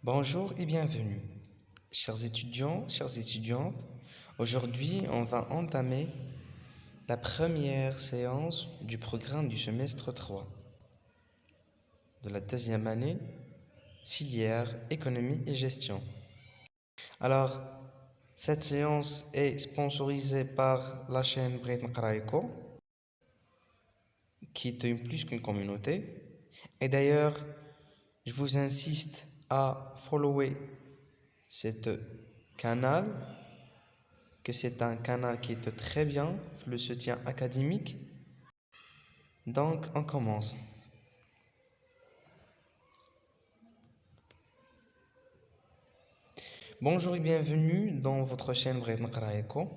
Bonjour et bienvenue, chers étudiants, chères étudiantes. Aujourd'hui, on va entamer la première séance du programme du semestre 3 de la deuxième année, filière économie et gestion. Alors, cette séance est sponsorisée par la chaîne Bret Nqaraiko, qui est plus qu'une communauté. Et d'ailleurs, je vous insiste à follower cette canal, que c'est un canal qui est très bien, le soutien académique. Donc, on commence. Bonjour et bienvenue dans votre chaîne Bret Nqaraiko,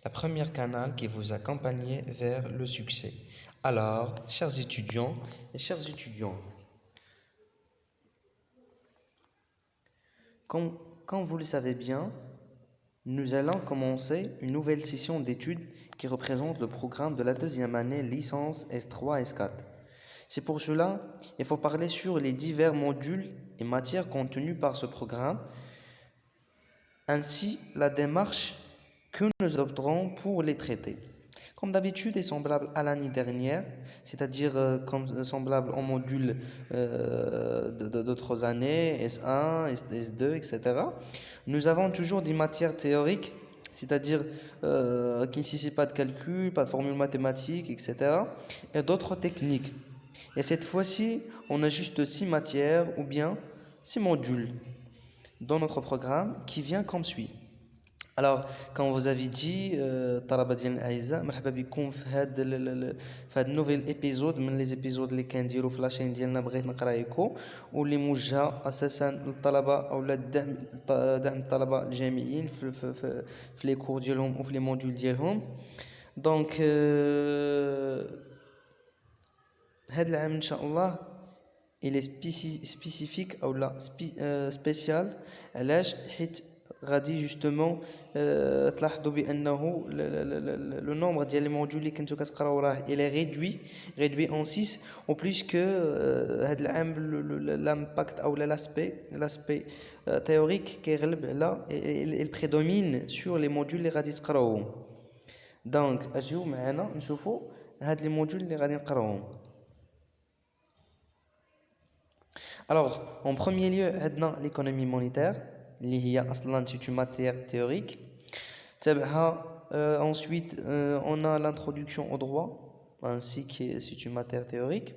la première canal qui vous accompagne vers le succès. Alors, chers étudiants et chères étudiantes, comme vous le savez bien, nous allons commencer une nouvelle session d'études qui représente le programme de la deuxième année licence S3 S4. C'est pour cela qu'il faut parler sur les divers modules et matières contenues par ce programme, ainsi la démarche que nous adopterons pour les traiter. Comme d'habitude et semblable à l'année dernière, c'est-à-dire semblable au module d'autres années, S1, S2, etc. Nous avons toujours des matières théoriques, c'est-à-dire qui ne nécessitent pas de calcul, pas de formules mathématiques, etc. Et d'autres techniques. Et cette fois-ci, on a juste 6 matières ou bien 6 modules dans notre programme qui vient comme suit. Alors, comme vous avez dit, طلبة ديال الأعزاء مرحبا بكم في هذا النوفيل ايبيزود من لي زيبيزود اللي كنديرو في لاشين ديالنا بغيت نقرايكو واللي موجهه اساسا للطلبه او دعم الطلبه الجامعيين في لي كور ديالهم وفي لي موديول ديالهم. دونك هذا العام ان شاء الله il est spécifique او لا spécial علاش حيت غادي جوستومون تلاحظوا بانه لو نومبر ديال لي موديول اللي كنتو كتقراو راه الى ريدوي اون 6 او بليس كو هذا العام لامباكت او لاسبي تيوريك كيغلب على البريدومين سور لي موديول اللي غادي تقراوهم. دونك اجيو معنا نشوفوا هاد لي موديول اللي غادي نقراوهم. Alors, en premier lieu, l'économie monétaire, c'est une matière théorique. Ensuite, on a l'introduction au droit, ainsi que c'est une matière théorique.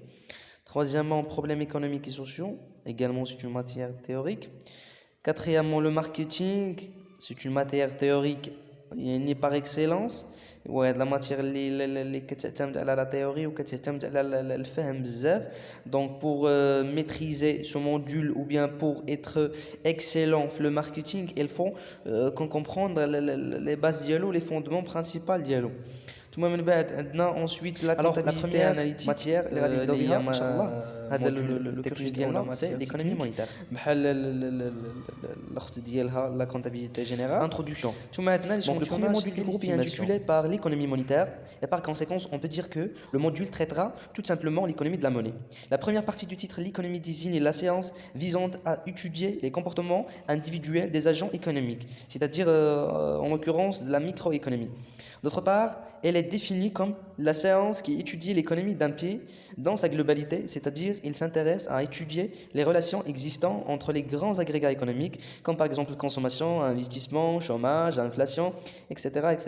Troisièmement, problèmes économiques et sociaux, également c'est une matière théorique. Quatrièmement, le marketing, c'est une matière théorique par excellence. Ouais, la matière اللي كتعتمد على la théorie وكتعتمد على الفهم بزاف. Donc pour maîtriser ce module ou bien pour être excellent dans le marketing, il faut qu'on comprendre les bases dialogue, les fondements principaux dialogue. ثم من بعد عندنا ensuite la comptabilité analytique matière اللي غادي نبداو بها ان شاء الله. هذا لو كورس ديالنا سي ليكونومي مونيتير بحال الاخت ديالها لا كونتابيليتي جينيرال انتروداكسيون. ثم عندنا donc le premier module du groupe est intitulé par l'économie monétaire et par conséquent on peut dire que le module traitera tout simplement l'économie de la monnaie. La première partie du titre, l'économie désigne la séance visant à étudier les comportements individuels des agents économiques, c'est-à-dire en l'occurrence de la microéconomie. D'autre part, elle est définie comme la séance qui étudie l'économie d'un pays dans sa globalité, c'est-à-dire il s'intéresse à étudier les relations existantes entre les grands agrégats économiques, comme par exemple consommation, investissement, chômage, inflation, etc. etc.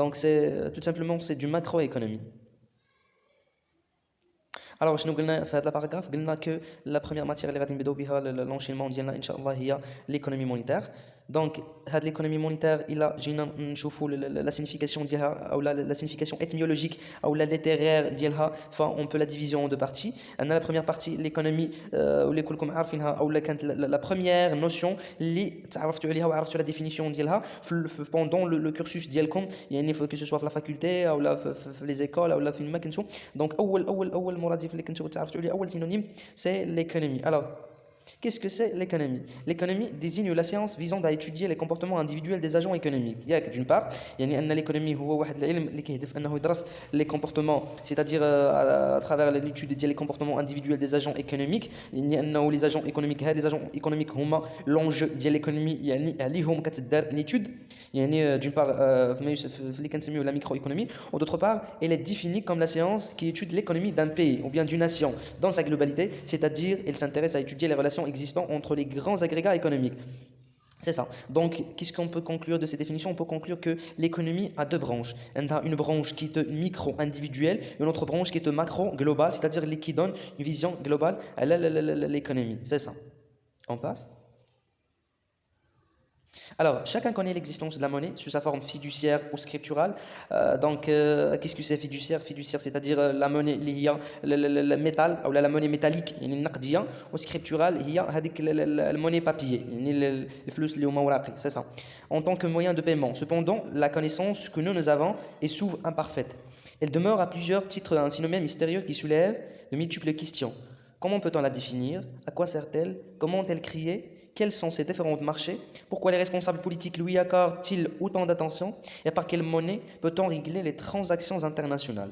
Donc c'est tout simplement c'est du macroéconomie. Alors, je nous قلنا في هذا الباراغراف قلنا que la première matière اللي غادي نبداو بها l'enchaînement ديالنا ان شاء الله هي l'économie monétaire. Donc هاد l'économie monétaire الا جينا نشوفوا la signification ديالها او la signification étymologique او la littéraire ديالها, enfin on peut la diviser en deux parties. عندنا la première partie l'économie واللي كلكم عارفينها او كانت la première notion اللي تعرفتوا عليها وعرفتوا la définition ديالها pendant le cursus ديالكم, يعني que ce soit في la faculté او لا في les écoles او لا فين ما كنتو. Donc اول مرادف اللي كنتو تعرفتوا عليه اول سينونيم سي l'économie. Alors Qu'est-ce que c'est l'économie? L'économie désigne la science visant à étudier les comportements individuels des agents économiques. D'une part, l'économie les comportements, c'est-à-dire à travers l'étude des comportements individuels des agents économiques. Les agents économiques, les agents économiques, l'enjeu de l'économie, l'étude. D'une part, la microéconomie, ou d'autre part, elle est définie comme la science qui étudie l'économie d'un pays ou bien d'une nation dans sa globalité, c'est-à-dire elle s'intéresse à étudier les relations existantes entre les grands agrégats économiques. C'est ça. Donc, qu'est-ce qu'on peut conclure de ces définitions? On peut conclure que l'économie a deux branches. Une branche qui est micro-individuelle et une autre branche qui est macro-globale, c'est-à-dire qui donne une vision globale à l'économie. C'est ça. On passe. Alors, chacun connaît l'existence de la monnaie sous sa forme fiduciaire ou scripturale. Qu'est-ce que c'est fiduciaire? Fiduciaire, c'est-à-dire la monnaie liée, le métal, ou la monnaie métallique, ou scripturale, la monnaie papier, le flux, c'est ça. En tant que moyen de paiement. Cependant, la connaissance que nous avons est souvent imparfaite. Elle demeure à plusieurs titres un phénomène mystérieux qui soulève de multiples questions. Comment peut-on la définir? À quoi sert-elle? Comment est-elle créée? Quels sont ces différents marchés? Pourquoi les responsables politiques lui accordent-ils autant d'attention? Et par quelle monnaie peut-on régler les transactions internationales?